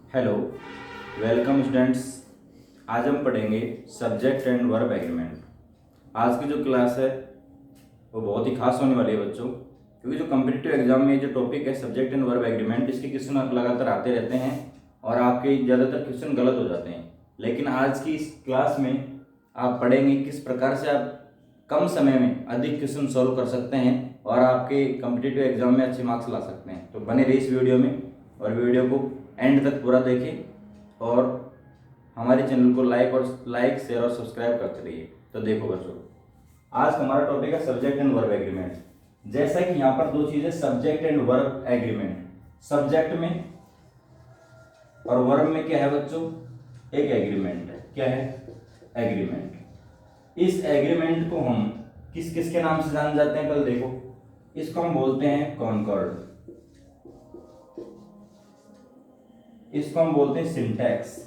Hello, welcome students. आज हम पढ़ेंगे सब्जेक्ट एंड वर्ब एग्रीमेंट। आज की जो क्लास है वो बहुत ही खास होने वाली है बच्चों, क्योंकि जो कम्पिटिटिव एग्जाम में जो टॉपिक है सब्जेक्ट एंड वर्ब एग्रीमेंट, इसके क्वेश्चन लगातार आते रहते हैं और आपके ज़्यादातर क्वेश्चन गलत हो जाते हैं। लेकिन आज की इस क्लास में आप पढ़ेंगे किस प्रकार से आप कम समय में अधिक क्वेश्चन सॉल्व कर सकते हैं और आपके कम्पिटिटिव एग्जाम में अच्छे मार्क्स ला सकते हैं। तो बने रहिए इस वीडियो में और वीडियो को एंड तक पूरा देखें और हमारे चैनल को लाइक शेयर और सब्सक्राइब करते रहिए। तो देखो बच्चों, आज हमारा टॉपिक है सब्जेक्ट एंड वर्ब एग्रीमेंट। जैसा कि यहाँ पर दो चीजें subject and verb agreement, subject में और वर्ब में क्या है बच्चों, एक एग्रीमेंट है। क्या है? एग्रीमेंट। इस एग्रीमेंट को हम किस किस के नाम से जान जाते हैं? कल देखो, इसको हम बोलते हैं कॉन्कॉर्ड, इसको हम बोलते हैं सिंटैक्स।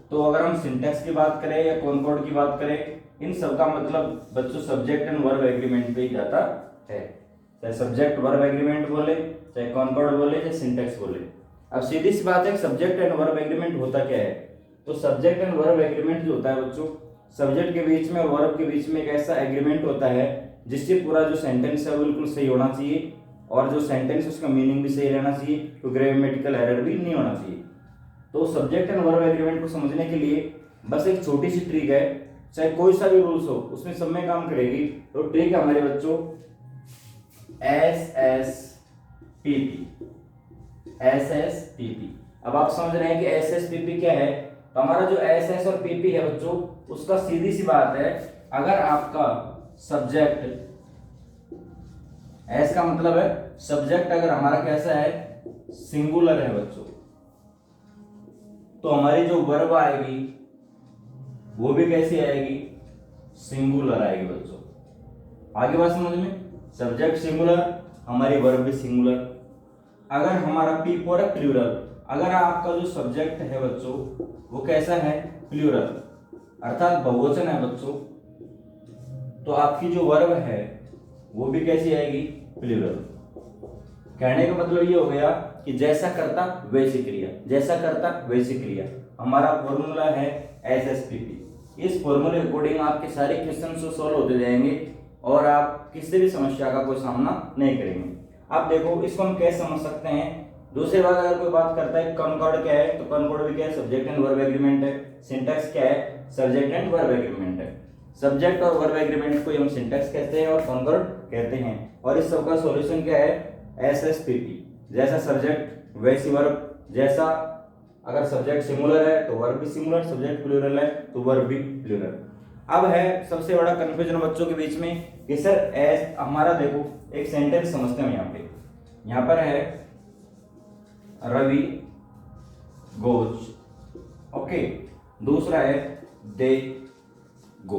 तो अगर हम सिंटैक्स की बात करें या कॉन्कॉर्ड की बात करें, इन सब का मतलब बच्चों सब्जेक्ट एंड वर्ब एग्रीमेंट पे ही जाता है। चाहे सब्जेक्ट वर्ब एग्रीमेंट बोले, चाहे कॉन्कॉर्ड बोले, चाहे सिंटैक्स बोले। अब सीधी सी बात है, सब्जेक्ट एंड वर्ब एग्रीमेंट होता क्या है? तो सब्जेक्ट एंड वर्ब एग्रीमेंट जो होता है बच्चों, सब्जेक्ट के बीच में और वर्ब के बीच में एक ऐसा एग्रीमेंट होता है जिससे पूरा जो सेंटेंस है बिल्कुल सही होना चाहिए और जो सेंटेंस उसका मीनिंग भी सही रहना चाहिए, तो ग्रामेटिकल एरर भी नहीं होना चाहिए। तो सब्जेक्ट एंड वर्ब एग्रीमेंट को समझने के लिए बस एक छोटी सी ट्रिक है, चाहे कोई सा भी रूल्स हो उसमें सब में काम करेगी। तो ट्रिक है हमारे बच्चों SSPP। SSPP। अब आप समझ रहे हैं कि SSPP क्या है? तो हमारा जो SS और PP है बच्चों, उसका सीधी सी बात है, अगर आपका सब्जेक्ट, एस का मतलब है सब्जेक्ट, अगर हमारा कैसा है, सिंगुलर है बच्चों, तो हमारी जो वर्ब आएगी वो भी कैसी आएगी? सिंगुलर आएगी बच्चों। आगे बात समझ में, सब्जेक्ट सिंगुलर, हमारी वर्ब भी सिंगुलर। अगर हमारा पी फॉर प्लूरल, अगर आपका जो सब्जेक्ट है बच्चों वो कैसा है? प्लूरल, अर्थात बहुवचन है बच्चों, तो आपकी जो वर्ब है वो भी कैसी आएगी? प्लूरल। कहने का मतलब ये हो गया कि जैसा करता वैसी क्रिया, जैसा करता वैसी क्रिया। हमारा फॉर्मूला है SSPP। इस फॉर्मूले के अकॉर्डिंग आपके सारे क्वेश्चन सॉल्व होते जाएंगे और आप किसी भी समस्या का कोई सामना नहीं करेंगे। आप देखो, इसको हम कैसे समझ सकते हैं? दूसरी बात, अगर कोई बात करता है कॉन्कॉर्ड क्या है, तो कॉन्कॉर्ड भी क्या है? सब्जेक्ट एंड वर्ब एग्रीमेंट है। सिंटैक्स क्या है? सब्जेक्ट एंड वर्ब एग्रीमेंट है। सब्जेक्ट और वर्ब एग्रीमेंट को हम सिंटैक्स कहते हैं और कॉन्कॉर्ड कहते हैं। और इस सब का सॉल्यूशन क्या है? SSPP। जैसा सब्जेक्ट वैसी वर्ब, जैसा अगर सब्जेक्ट सिंगुलर है तो वर्ब भी सिंगुलर, सब्जेक्ट प्लूरल है तो वर्ब भी प्लूरल। अब है सबसे बड़ा कंफ्यूजन बच्चों के बीच में कि सर एस, हमारा देखो एक सेंटेंस समझते हैं। यहाँ पर है रवि गोज, ओके। दूसरा है दे गो,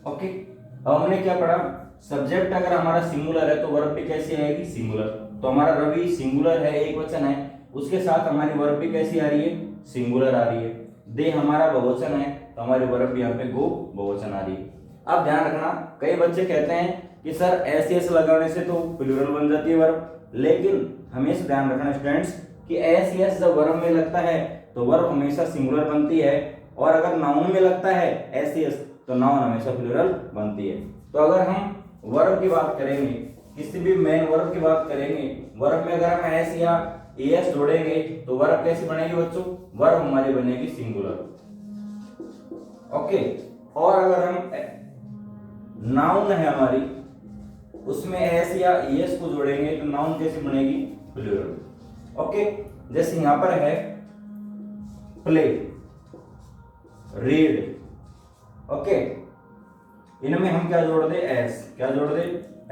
ओके। अब हमने क्या पढ़ा? सब्जेक्ट अगर हमारा सिंगुलर है तो वर्ब भी कैसी आएगी? सिंगुलर। तो हमारा रवि सिंगुलर है, एक वचन है, उसके साथ हमारी वर्ब भी कैसी आ रही है? सिंगुलर आ रही है। दे हमारा बहुवचन है तो हमारी वर्ब यहाँ पे गो बहुवचन आ रही है। अब ध्यान रखना, कई बच्चे कहते हैं कि सर एस लगाने से तो प्लूरल बन जाती है वर्ब, लेकिन हमेशा ध्यान रखना स्टूडेंट्स कि एस जब वर्ब में लगता है तो वर्ब हमेशा सिंगुलर बनती है, और अगर नाउन में लगता है एस तो नाउन हमेशा प्लूरल बनती है। तो अगर हम वर्ब की बात करेंगे, किसी भी मेन वर्ब की बात करेंगे, वर्ब में अगर हम एस या एस जोड़ेंगे तो वर्ब कैसी बनेगी बच्चों? वर्ब हमारी बनेगी सिंगुलर, ओके। और अगर हम नाउन है हमारी, उसमें एस या एस को जोड़ेंगे तो नाउन कैसी बनेगी? Plural, okay. जैसे यहां पर है प्ले, रीड, ओके। इनमें हम क्या जोड़ दे? एस। क्या जोड़ दे?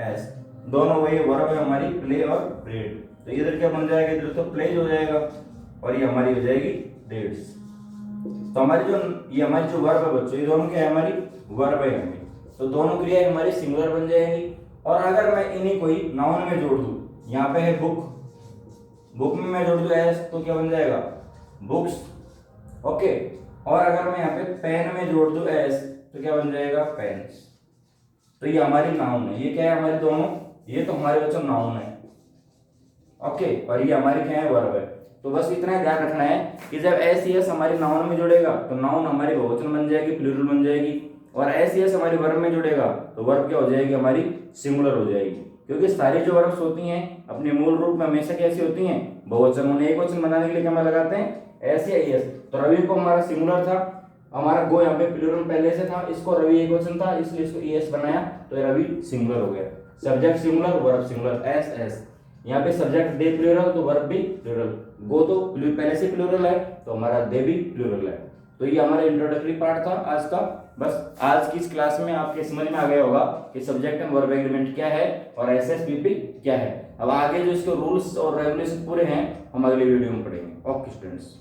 एस। दोनों वही वर्ब है हमारी, प्ले और रीड। तो इधर क्या बन जाएगा? इधर तो प्ले हो जाएगा और ये हमारी हो जाएगी रीड्स। तो हमारी ये हमारी जो वर्ब है बच्चों, ये दोनों क्या है? हमारी वर्ब है हमारी, तो दोनों क्रिया हमारी सिंगुलर बन जाएंगी। और अगर मैं इन्हीं को ही नाउन में जोड़ दूं, यहाँ पे है बुक, बुक में मैं जोड़ दूं एस तो क्या बन जाएगा? Books, okay. और अगर मैं यहाँ पे पेन में जोड़ दूं एस तो क्या बन जाएगा? पेन्स। तो ये हमारी नाउन है। ये क्या है? हमारे दोनों, ये तो हमारे बच्चों नाउन है, ओके, और ये हमारी क्या है, वर्ब है। तो बस इतना ध्यान रखना है कि जब एस यस हमारी नाउन में जुड़ेगा तो नाउन हमारी बहुवचन बन जाएगी, प्लूरल बन जाएगी, और एस यस हमारी वर्ब में जुड़ेगा तो वर्ब क्या हो जाएगी, हमारी सिंगुलर हो जाएगी। क्योंकि सारी जो वर्ब्स होती हैं अपने मूल रूप में हमेशा कैसी होती हैं, बहुवचन। उन्हें एक वचन बनाने के लिए क्या में लगाते हैं, एस या एस। तो रवि को हमारा सिंगुलर था, हमारा गो यहाँ पे प्लूरल पहले से था, इसको रवि एक वचन था इसलिए इसको एस बनाया तो रवि सिंगुलर हो गया। Subject singular, verb singular, S S. यहाँ पे सब्जेक्ट दे प्लूरल तो वर्ब भी प्लूरल, गो तो पहले से प्लूरल है तो हमारा दे भी प्लूरल है। तो ये हमारा इंट्रोडक्टरी पार्ट था आज का। बस आज की इस क्लास में आपके समझ में आ गया होगा कि सब्जेक्ट एंड वर्ब एग्रीमेंट क्या है और एसएसपीपी क्या है। अब आगे जो इसके रूल्स और रेगुलेशन पूरे हैं हम अगले वीडियो में पढ़ेंगे। Okay students.